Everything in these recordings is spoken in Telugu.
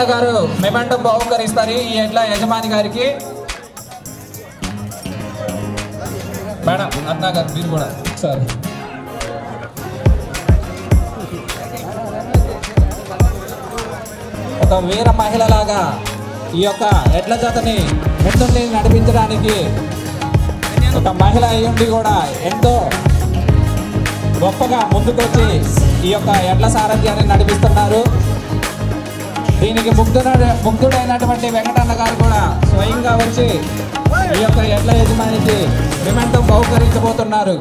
అన్నగారు మెమెంటో బహుకరిస్తారు ఈ ఎడ్ల యజమాని గారికి. మేడం అన్నగారు మీరు కూడా సార్. ఒక వీర మహిళలాగా ఈ యొక్క ఎడ్ల జతని ముందుండి నడిపించడానికి ఒక మహిళ అయ్యుండి కూడా ఎంతో గొప్పగా ముందుకొచ్చి ఈ యొక్క ఎడ్ల సారథ్యాన్ని నడిపిస్తున్నారు. దీనికి ముగ్ధుడైనటువంటి వెంకటన్న గారు కూడా స్వయంగా వచ్చి ఈ యొక్క ఎడ్ల యజమానికి మెమెంటో బహుకరించబోతున్నారు.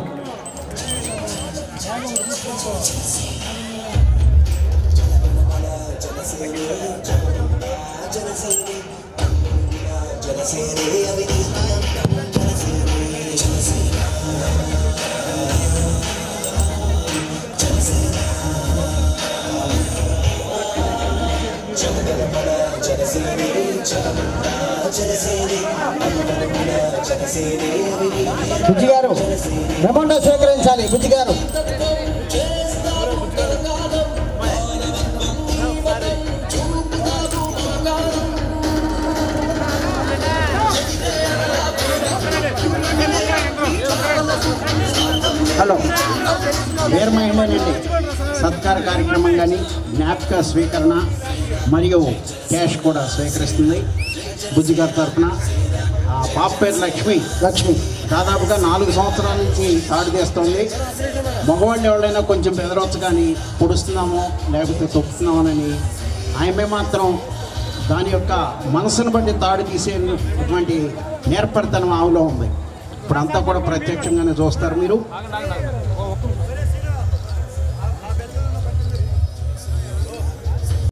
బుజ్జి గారు మెమెంటో స్వీకరించాలి. బుజ్జి గారు హలో వేర్ మైండ్ సత్కార కార్యక్రమం కానీ జ్ఞాపిక స్వీకరణ మరియు క్యాష్ కూడా స్వీకరిస్తుంది బుజ్జి గారి తరఫున. పాప పేరు లక్ష్మి దాదాపుగా 4 సంవత్సరాల నుంచి తాడు తీస్తుంది. మగవాళ్ళు ఎవరైనా కొంచెం బెదరవచ్చు కానీ పొడుస్తున్నామో లేకపోతే తొక్కుతున్నామోనని ఆమె మాత్రం దాని యొక్క మనసును బట్టి తాడు తీసేటువంటి నేర్పరితనం ఆవులో ఉంది. ఇప్పుడంతా కూడా ప్రత్యక్షంగానే చూస్తారు మీరు.